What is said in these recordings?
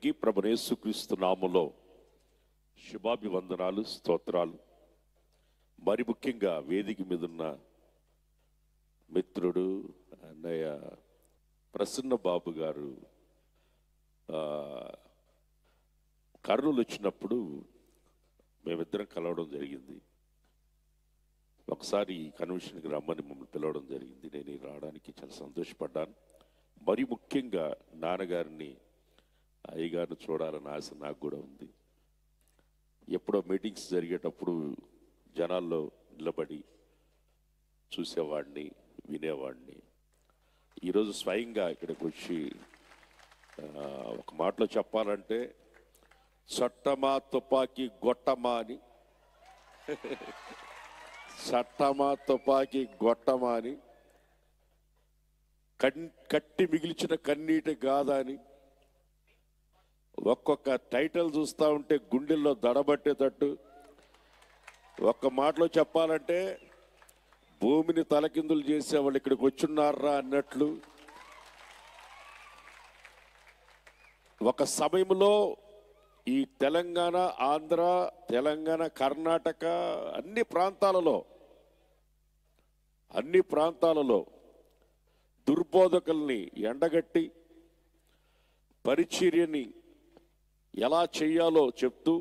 అందరికీ ప్రభువైన యేసుక్రీస్తు నామములో శుభాభివందనాలు, స్తోత్రాలు. మరి ముఖ్యంగా వేదిక మీద ఉన్న మిత్రుడు అన్నయ్య ప్రసన్న బాబు గారు కర్నూలు వచ్చినప్పుడు మేమిద్దరం కలవడం జరిగింది. ఒకసారి కన్వెన్షన్కి రమ్మని మమ్మల్ని పిలవడం జరిగింది. నేను రావడానికి చాలా సంతోషపడ్డాను. మరి ముఖ్యంగా నాన్నగారిని, అయ్యగారిని చూడాలని ఆశ నాకు కూడా ఉంది. ఎప్పుడో మీటింగ్స్ జరిగేటప్పుడు జనాల్లో నిలబడి చూసేవాడిని, వినేవాడిని. ఈరోజు స్వయంగా ఇక్కడికి వచ్చి ఒక మాటలో చెప్పాలంటే చట్టమా తుపాకీ గొట్టమా అని చట్టమా తుపాకీ గొట్టమా అని కట్టి మిగిల్చిన కన్నీటి గాథ అని ఒక్కొక్క టైటిల్ చూస్తూ ఉంటే గుండెల్లో దడబట్టేటట్టు, ఒక్క మాటలో చెప్పాలంటే భూమిని తలకిందులు చేసేవాళ్ళు ఇక్కడికి వచ్చున్నారా అన్నట్లు ఒక సమయంలో ఈ తెలంగాణ, ఆంధ్ర, తెలంగాణ, కర్ణాటక అన్ని ప్రాంతాలలో దుర్బోధకుల్ని ఎండగట్టి పరిచర్యని ఎలా చేయాలో చెప్తూ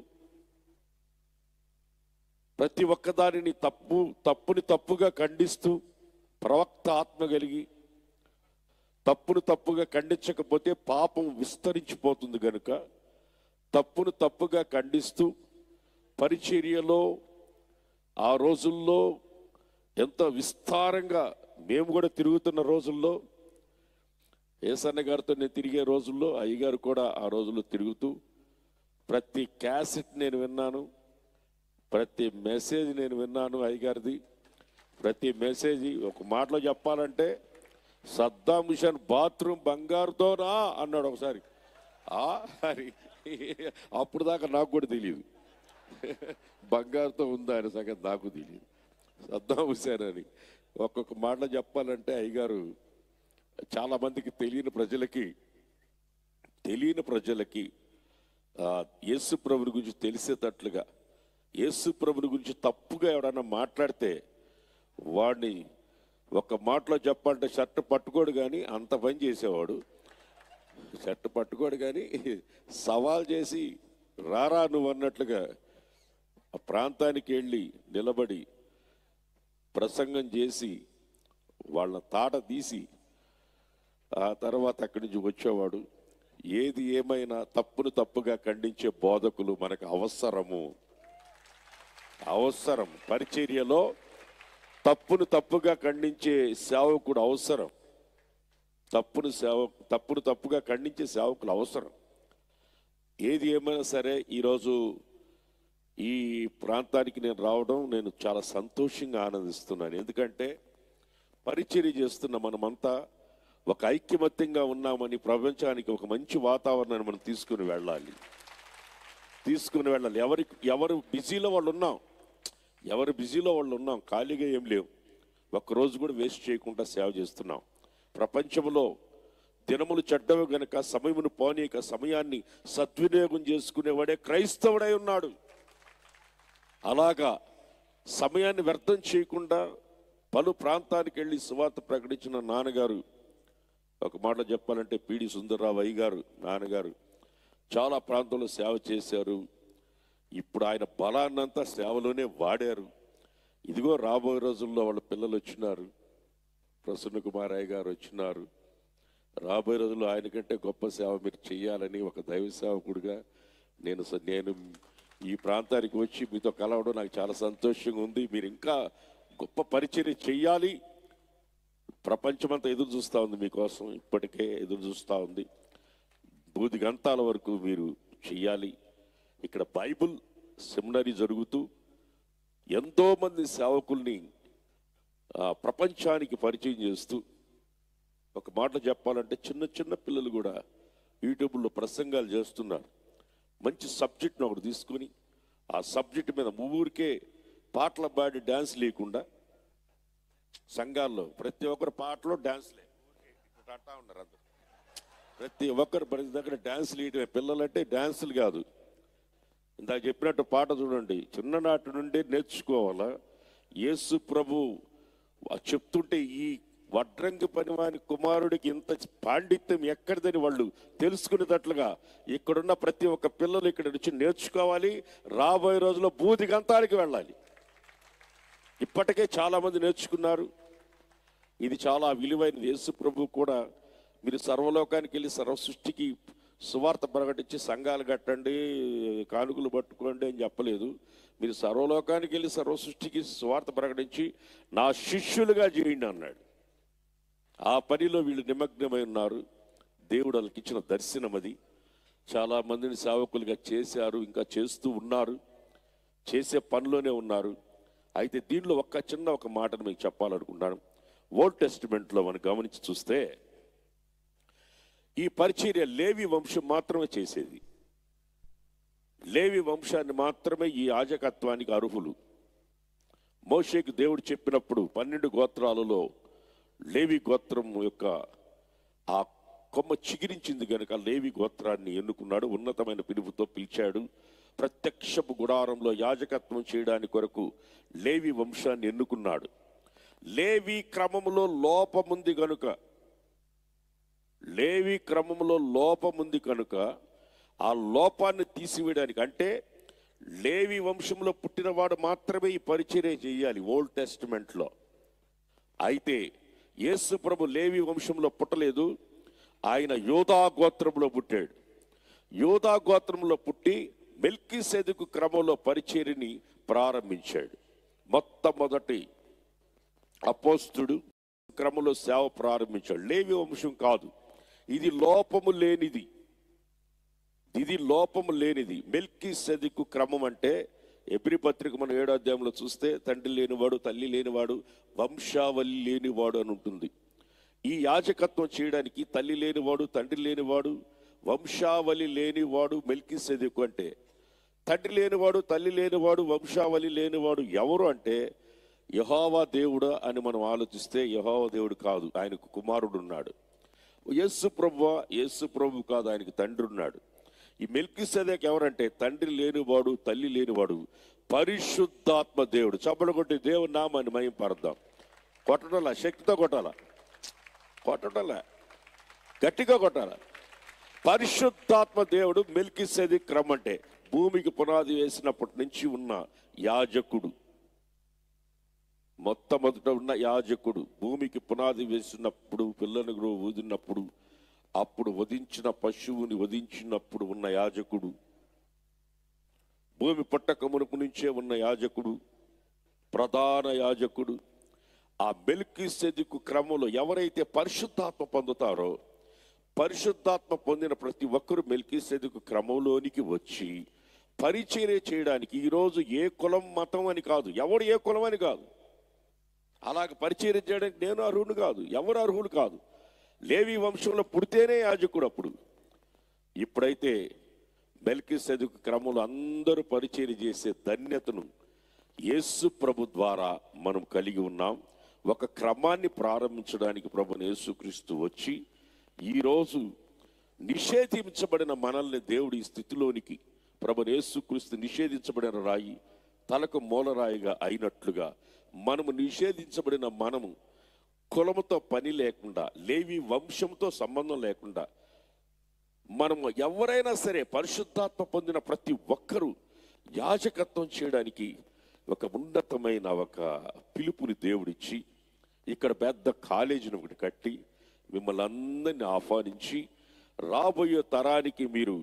ప్రతి ఒక్కదానిని తప్పుని తప్పుగా ఖండిస్తూ ప్రవక్త ఆత్మ కలిగి తప్పును తప్పుగా ఖండించకపోతే పాపం విస్తరించిపోతుంది కనుక తప్పును తప్పుగా ఖండిస్తూ పరిచర్యలో ఆ రోజుల్లో ఎంత విస్తారంగా మేము కూడా తిరుగుతున్న రోజుల్లో, ఏసన్న గారితో నేను తిరిగే రోజుల్లో అయ్యగారు కూడా ఆ రోజుల్లో తిరుగుతూ ప్రతి క్యాసెట్ నేను విన్నాను, ప్రతి మెసేజ్ నేను విన్నాను అయ్యగారిది. ప్రతి మెసేజ్ ఒక మాటలో చెప్పాలంటే సద్దాం హుసేన్ బాత్రూమ్ బంగారుతోనా అన్నాడు ఒకసారి. అది అప్పుడు దాకా నాకు కూడా తెలియదు బంగారుతో ఉందా అనే సంగతి నాకు తెలియదు. సద్దాం హుసేన్ అని ఒక్కొక్క మాటలో చెప్పాలంటే అయ్యగారు చాలామందికి తెలియని ప్రజలకి యేసు ప్రభుని గురించి తెలిసేటట్లుగా, యేసు ప్రభుని గురించి తప్పుగా ఎవడన్నా మాట్లాడితే వాడిని ఒక మాటలో చెప్పాలంటే షర్ట్ పట్టుకోడు కానీ అంత పని చేసేవాడు. షర్ట్ పట్టుకోడు కానీ సవాల్ చేసి రారా నువ్వు అన్నట్లుగా ఆ ప్రాంతానికి వెళ్ళి నిలబడి ప్రసంగం చేసి వాళ్ళ తాట తీసి ఆ తర్వాత అక్కడి నుంచి వచ్చేవాడు. ఏది ఏమైనా తప్పును తప్పుగా ఖండించే బోధకులు మనకు అవసరం. పరిచర్యలో తప్పును తప్పుగా ఖండించే సేవకుడు అవసరం. తప్పును తప్పుగా ఖండించే సేవకులు అవసరం. ఏది ఏమైనా సరే ఈరోజు ఈ ప్రాంతానికి నేను రావడం నేను చాలా సంతోషంగా ఆనందిస్తున్నాను. ఎందుకంటే పరిచర్య చేస్తున్న మనమంతా ఒక ఐక్యమత్యంగా ఉన్నామని ప్రపంచానికి ఒక మంచి వాతావరణాన్ని మనం తీసుకుని వెళ్ళాలి. ఎవరు బిజీలో వాళ్ళు ఉన్నాం, ఖాళీగా ఏం లేవు. ఒక్కరోజు కూడా వేస్ట్ చేయకుండా సేవ చేస్తున్నాం. ప్రపంచంలో దినములు చెడ్డవి గనక సమయమును పోనీక సమయాన్ని సద్వినియోగం చేసుకునేవాడే క్రైస్తవుడై ఉన్నాడు. అలాగా సమయాన్ని వ్యర్థం చేయకుండా పలు ప్రాంతానికి వెళ్ళి సువార్త ప్రకటించిన నాన్నగారు, ఒక మాటలో చెప్పాలంటే పిడి సుందర్రావు అయ్యగారు నాన్నగారు చాలా ప్రాంతంలో సేవ చేశారు. ఇప్పుడు ఆయన బలాన్నంతా సేవలోనే వాడారు. ఇదిగో రాబోయే రోజుల్లో వాళ్ళ పిల్లలు వచ్చినారు, ప్రసన్న కుమార్ అయ్య గారు వచ్చినారు. రాబోయే రోజుల్లో ఆయన కంటే గొప్ప సేవ మీరు చేయాలని ఒక దైవ సేవకుడిగా నేను ఈ ప్రాంతానికి వచ్చి మీతో కలవడం నాకు చాలా సంతోషంగా ఉంది. మీరు ఇంకా గొప్ప పరిచర్య చెయ్యాలి. ప్రపంచమంతా ఎదురు చూస్తూ ఉంది మీకోసం, ఇప్పటికే ఎదురు చూస్తూ ఉంది. బూది గంతాల వరకు మీరు చెయ్యాలి. ఇక్కడ బైబుల్ సెమినరీ జరుగుతూ ఎంతోమంది సేవకుల్ని ప్రపంచానికి పరిచయం చేస్తూ, ఒక మాటలో చెప్పాలంటే చిన్న పిల్లలు కూడా యూట్యూబ్లో ప్రసంగాలు చేస్తున్నారు. మంచి సబ్జెక్ట్ని ఒకటి తీసుకుని ఆ సబ్జెక్ట్ మీద ఊరికే పాటలు పాడి డ్యాన్స్ లేకుండా సంఘాల్లో ప్రతి ఒక్కరు పాటలో డ్యాన్స్లే అంటా ఉన్నారు. అందరు ప్రతి ఒక్కరు ప్రతి దగ్గర డ్యాన్సులు వేయటమే. పిల్లలంటే డ్యాన్సులు కాదు, ఇందాక చెప్పినట్టు పాట చూడండి, చిన్ననాటి నుండి నేర్చుకోవాలా. యేసు ప్రభు చెప్తుంటే ఈ వడ్రంగి పనివాని కుమారుడికి ఇంత పాండిత్యం ఎక్కడిదని వాళ్ళు తెలుసుకునేటట్లుగా ఇక్కడున్న ప్రతి ఒక్క పిల్లలు ఇక్కడ నుంచి నేర్చుకోవాలి. రాబోయే రోజుల్లో బూది గంతానికి వెళ్ళాలి. ఇప్పటికే చాలామంది నేర్చుకున్నారు. ఇది చాలా విలువైనది. యేసు ప్రభు కూడా మీరు సర్వలోకానికి వెళ్ళి సర్వ సృష్టికి సువార్త ప్రకటించి సంఘాలు కట్టండి, కానుకలు పట్టుకోండి అని చెప్పలేదు. మీరు సర్వలోకానికి వెళ్ళి సర్వ సృష్టికి సువార్త ప్రకటించి నా శిష్యులుగా చేయండి అన్నాడు. ఆ పనిలో వీళ్ళు నిమగ్నమై ఉన్నారు. దేవుడు వాళ్ళకి ఇచ్చిన దర్శనం అది. చాలా మందిని సేవకులుగా చేశారు, ఇంకా చేస్తూ ఉన్నారు, చేసే పనిలోనే ఉన్నారు. అయితే దీనిలో ఒక మాటను మీకు చెప్పాలనుకుంటున్నాను. ఓల్డ్ టెస్టిమెంట్లో మనం గమనించి చూస్తే ఈ పరిచర్య లేవి వంశం మాత్రమే చేసేది. లేవి వంశాన్ని మాత్రమే ఈ యాజకత్వానికి అర్హులు. మోషేకి దేవుడు చెప్పినప్పుడు 12 గోత్రాలలో లేవి గోత్రం యొక్క ఆ కొమ్మ చిగిరించింది కనుక లేవి గోత్రాన్ని ఎన్నుకున్నాడు. ఉన్నతమైన పిలుపుతో పిలిచాడు. ప్రత్యక్షపు గుడారంలో యాజకత్వం చేయడానికి కొరకు లేవి వంశాన్ని ఎన్నుకున్నాడు. లేవి క్రమంలో లోపముంది కనుక ఆ లోపాన్ని తీసివేయడానికి, అంటే లేవి వంశంలో పుట్టినవాడు మాత్రమే ఈ పరిచర్య చేయాలి ఓల్డ్ టెస్టిమెంట్లో. అయితే యేసు ప్రభు లేవి వంశంలో పుట్టలేదు. ఆయన యోధా గోత్రంలో పుట్టాడు. యోధా గోత్రంలో పుట్టి మెల్కీసెదెకు క్రమంలో పరిచర్యని ప్రారంభించాడు. మొట్టమొదటి అపోస్తుడు క్రమంలో సేవ ప్రారంభించాడు. లేవి వంశం కాదు, ఇది లోపము లేనిది. మెల్కీసెదెకు క్రమం అంటే ఎబ్రీ పత్రిక మనం 7వ అధ్యాయంలో చూస్తే తండ్రి లేనివాడు, తల్లి లేనివాడు, వంశావళి లేనివాడు అని ఉంటుంది. ఈ యాజకత్వం చేయడానికి తల్లి లేనివాడు, తండ్రి లేనివాడు, వంశావళి లేనివాడు మెల్కీసెదెకు అంటే. తండ్రి లేనివాడు, తల్లి లేనివాడు, వంశావళి లేనివాడు ఎవరు అంటే యెహోవా దేవుడా అని మనం ఆలోచిస్తే యెహోవా దేవుడు కాదు, ఆయనకు కుమారుడు ఉన్నాడు. యేసు ప్రభు కాదు, ఆయనకు తండ్రి ఉన్నాడు. ఈ మెల్కీసెదెకు ఎవరంటే తండ్రి లేనివాడు, తల్లి లేనివాడు, పరిశుద్ధాత్మ దేవుడు. చప్పలు కొట్టి దేవుని నామాన్ని మహింపరుద్దాం. కొట్టడాల, శక్తితో కొట్టడాల, గట్టిగా కొట్టాల. పరిశుద్ధాత్మ దేవుడు మెల్కీసెదెకు క్రమం అంటే భూమికి పునాది వేసినప్పటి నుంచి ఉన్న యాజకుడు. మొట్టమొదట ఉన్న యాజకుడు భూమికి పునాది వేసినప్పుడు, పిల్లను ఊదినప్పుడు, అప్పుడు వధించిన పశువుని వధించినప్పుడు ఉన్న యాజకుడు, భూమి పుట్టక మునుపు నుంచే ఉన్న యాజకుడు, ప్రధాన యాజకుడు. ఆ మెల్కీసెదెకు క్రమంలో ఎవరైతే పరిశుద్ధాత్మ పొందుతారో, పరిశుద్ధాత్మ పొందిన ప్రతి ఒక్కరు మెల్కీసెదెకు క్రమంలోనికి వచ్చి పరిచర్య చేయడానికి, ఈరోజు ఏ కులం మతం అని కాదు, ఎవడు ఏ కులం అని కాదు, అలాగ పరిచర్య చేయడానికి నేను అర్హుడు కాదు, ఎవరు అర్హులు కాదు. లేవి వంశంలో పుడితేనే యాజకుడు. అప్పుడు ఇప్పుడైతే మెల్కీసెదెకు క్రమంలో అందరూ పరిచర్య చేసే ధన్యతను యేసు ప్రభు ద్వారా మనం కలిగి ఉన్నాం. ఒక క్రమాన్ని ప్రారంభించడానికి ప్రభుని యేసుక్రీస్తు వచ్చి ఈరోజు నిషేధించబడిన మనల్ని దేవుడు ఈ స్థితిలోనికి, ప్రభుని యేసుక్రీస్తు నిషేధించబడిన రాయి తలకు మూలరాయిగా అయినట్లుగా మనము నిషేధించబడిన మనము కులముతో పని లేకుండా, లేవి వంశంతో సంబంధం లేకుండా, మనము ఎవరైనా సరే పరిశుద్ధాత్మ పొందిన ప్రతి ఒక్కరూ యాజకత్వం చేయడానికి ఒక ఉన్నతమైన ఒక పిలుపుని దేవుడిచ్చి ఇక్కడ పెద్ద కాలేజీని ఒకటి కట్టి మిమ్మల్ని అందరినీ ఆహ్వానించి రాబోయే తరానికి మీరు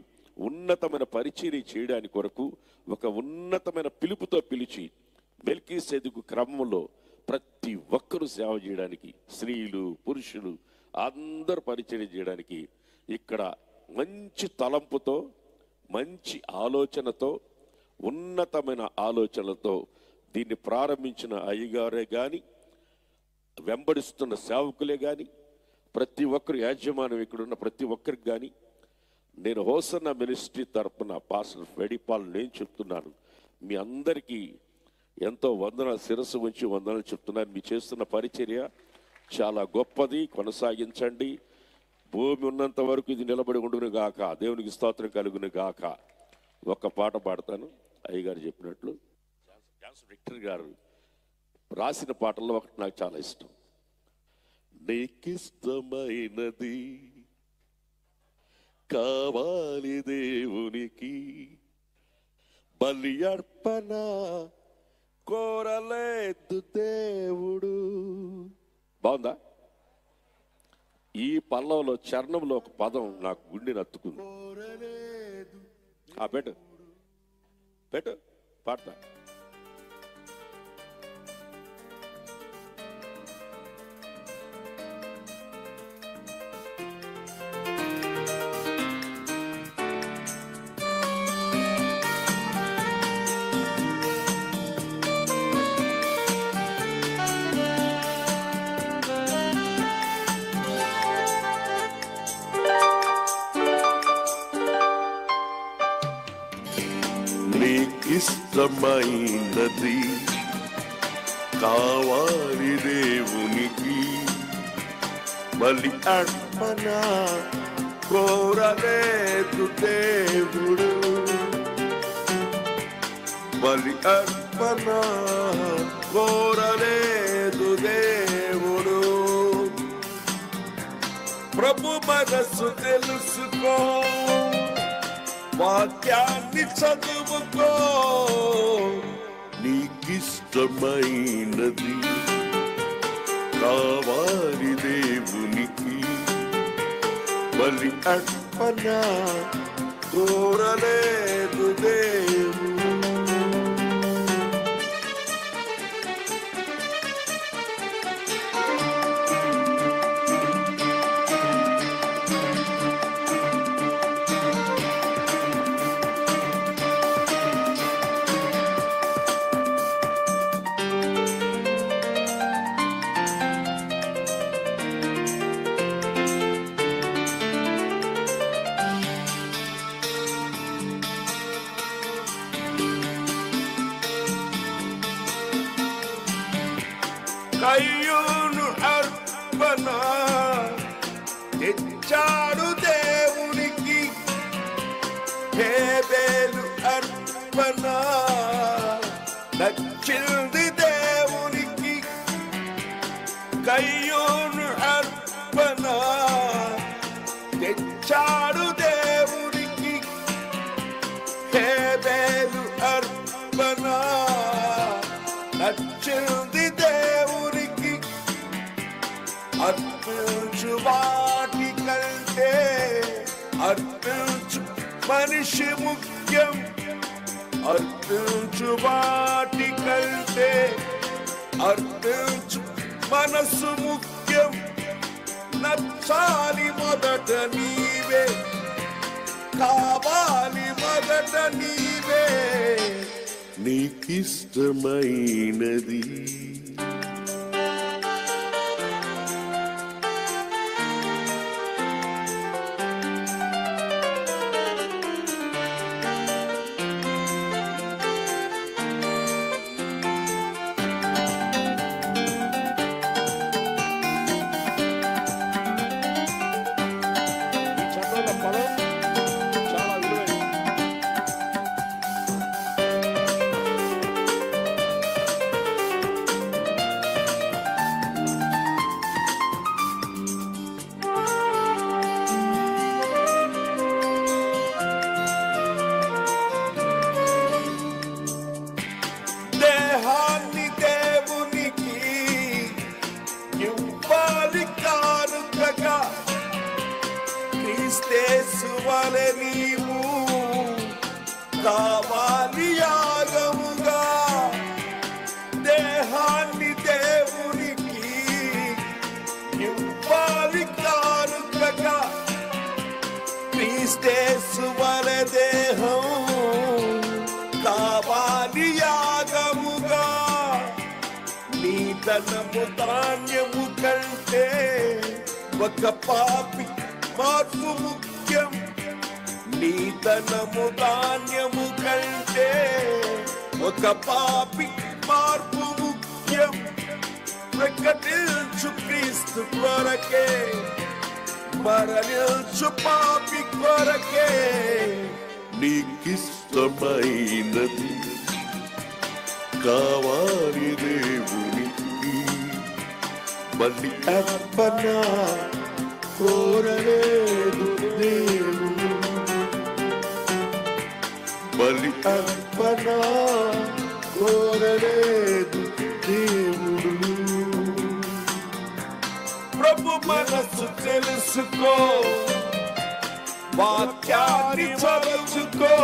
ఉన్నతమైన పరిచర్య చేయడానికి కొరకు ఒక ఉన్నతమైన పిలుపుతో పిలిచి మెల్కీసెదెకు క్రమంలో ప్రతి ఒక్కరూ సేవ చేయడానికి, స్త్రీలు పురుషులు అందరూ పరిచర్య చేయడానికి ఇక్కడ మంచి తలంపుతో, మంచి ఆలోచనతో, ఉన్నతమైన ఆలోచనలతో దీన్ని ప్రారంభించిన అయ్యగారే కానీ, వెంబడిస్తున్న సేవకులే కానీ, ప్రతి ఒక్కరు యాజమాన్యం ఇక్కడున్న ప్రతి ఒక్కరికి కానీ నేను హోసన్న మినిస్ట్రీ తరపున పాస్టర్ వెడిపాల్ నేను చెప్తున్నాను, మీ అందరికీ ఎంతో వందనాలు, శిరస్సు ఉంచి వందనాలు చెప్తున్నాను. మీ చేస్తున్న పరిచర్య చాలా గొప్పది, కొనసాగించండి. భూమి ఉన్నంత వరకు ఇది నిలబడి ఉండును గాక. దేవునికి స్తోత్రం కలుగును గాక. ఒక పాట పాడతాను. అయ్యగారు చెప్పినట్లు జాన్సన్ విక్టర్ గారు రాసిన పాటల్లో ఒకటి నాకు చాలా ఇష్టం. నీకిష్టమైనది కావాలి దేవునికి, బలి అర్పణ కోరలేదు దేవుడు. బాగుందా? ఈ పల్లవులో చరణంలో ఒక పదం నాకు గుండెని అత్తుకుంది. పెట్టు పెట్టు పాడతా. ఇష్టమైనది కావాలి దేవునికి, బలి అర్పణ కోరలేదు దేవుడు. బలి అర్పణ కోరలేదు దేవుడు. ప్రభు మనసు తెలుసుకో, వాక్యాన్ని చదువుకో. నీకిష్టమైనది కావాలి దేవునికి, బలి అర్పణ కోరలేదు దేవుడు. కయ్యూను అర్పణ తెచ్చాడు దేవునికి, హేబేలు అర్పణ నచ్చింది దేవునికి. కయ్యూను అర్పణ తెచ్చాడు దేవునికి, హేబేలు అర్పణ నచ్చింది దేవునికి. అర్పించు వాటి కంటే అర్పించు మనిషి ముఖ్యం. అర్పించు వాటి కంటే అర్పించు మనసు ముఖ్యం. నచ్చాలి మొదట నీవే, కావాలి మొదట నీవే. నీకిష్టమైనది క్రీస్తేసువలె నీవు కావాలి యాగముగా. దేహాన్ని దేవునికి ఇవ్వాలి కానుకగా. క్రీస్తేసువలె దేహం కావాలి యాగముగా. నీ ధనము ధాన్యము కంటే ఒక పాపి మార్పు ముఖ్యం. నీ ధనము ధాన్యము కంటే ఒక పాపి మార్పు ముఖ్యం. ప్రకటించు క్రీస్తు కొరకే మరణించు పాపి కొరకే నీకిష్టమైనది కావాలి దేవునికి మళ్ళీ అర్పణ కోరలేదు దేవుడు మళ్ళీ అర్పణ కోరలేదు దేవుడు ప్రభు మనసు తెలుసుకో వాక్యాన్ని చదువుకో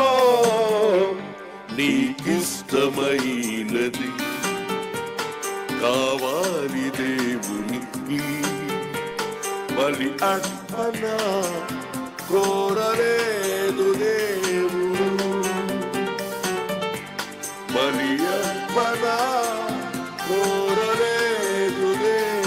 నీకిష్టమైనది కావాలి దేవునికి బలి అర్పణ కోరలేదు దేవుడు బలి అర్పణ కోరలేదు దేవుడు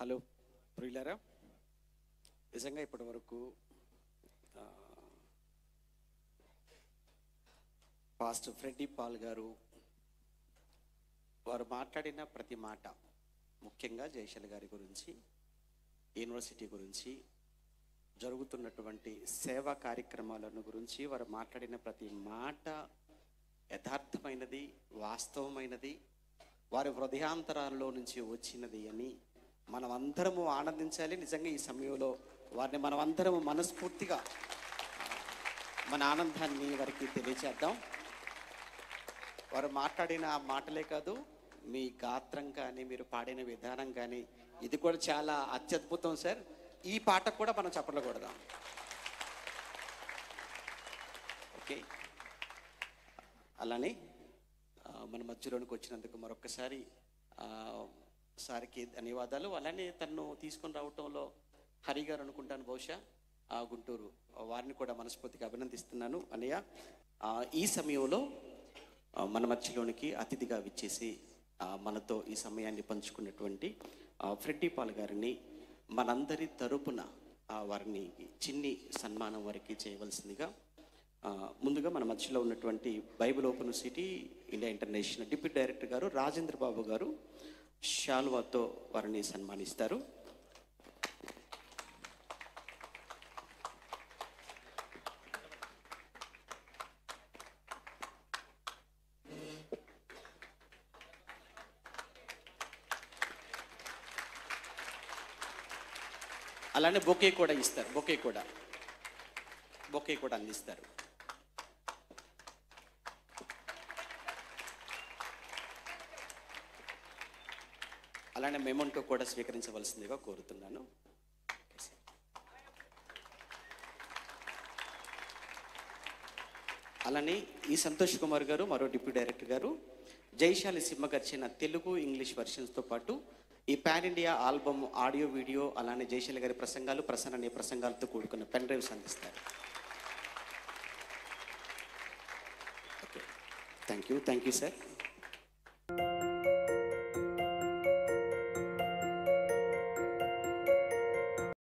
హలో ప్రియులారా, నిజంగా ఇప్పటి వరకు పాస్టర్ ఫ్రెడ్డీ పాల్ గారు వారు మాట్లాడిన ప్రతి మాట, ముఖ్యంగా జయశల్ గారి గురించి, యూనివర్సిటీ గురించి, జరుగుతున్నటువంటి సేవా కార్యక్రమాలను గురించి వారు మాట్లాడిన ప్రతి మాట యథార్థమైనది, వాస్తవమైనది, వారి హృదయాంతరాల్లో నుంచి వచ్చినది అని మనమందరము ఆనందించాలి. నిజంగా ఈ సమయంలో వారిని మనమందరము మనస్ఫూర్తిగా మన ఆనందాన్ని వారికి తెలియచేద్దాం. వారు మాట్లాడిన మాటలే కాదు, మీ గాత్రం కానీ మీరు పాడిన విధానం కానీ ఇది కూడా చాలా అత్యద్భుతం సార్. ఈ పాట కూడా మనం చప్పట్లు కొడదాం. ఓకే, అలానే మన మధ్యలోనికి వచ్చినందుకు మరొకసారి సార్కి ధన్యవాదాలు. అలానే తను తీసుకొని రావటంలో హరి గారు అనుకుంటాను, బహుశా గుంటూరు, వారిని కూడా మనస్ఫూర్తిగా అభినందిస్తున్నాను. అన్నయ్య, ఈ సమయంలో మన మధ్యలోనికి అతిథిగా విచ్చేసి మనతో ఈ సమయాన్ని పంచుకున్నటువంటి ఫ్రెడ్డీ పాల్ గారిని మనందరి తరపున వారిని చిన్ని సన్మానం వారికి చేయవలసిందిగా ముందుగా మన మధ్యలో ఉన్నటువంటి Bible open university India international deputy director గారు రాజేంద్ర బాబు గారు శాల్వాతో వారిని సన్మానిస్తారు. అలానే బొకే కూడా ఇస్తారు, బొకే కూడా అందిస్తారు. అలానే మెమోంటో కూడా స్వీకరించవలసిందిగా కోరుతున్నాను. అలానే ఈ సంతోష్ కుమార్ గారు, మరో డిప్యూటీ డైరెక్టర్ గారు, జైశాలి సింహ గర్చిన తెలుగు ఇంగ్లీష్ వర్షన్స్తో పాటు ఈ pan India album audio video, అలానే జైశాలి గారి ప్రసంగాలు, ప్రసన్న అనే ప్రసంగాలతో కూడుకున్న పెన్ డ్రైవ్స్ అందిస్తారు. Okay, thank you sir.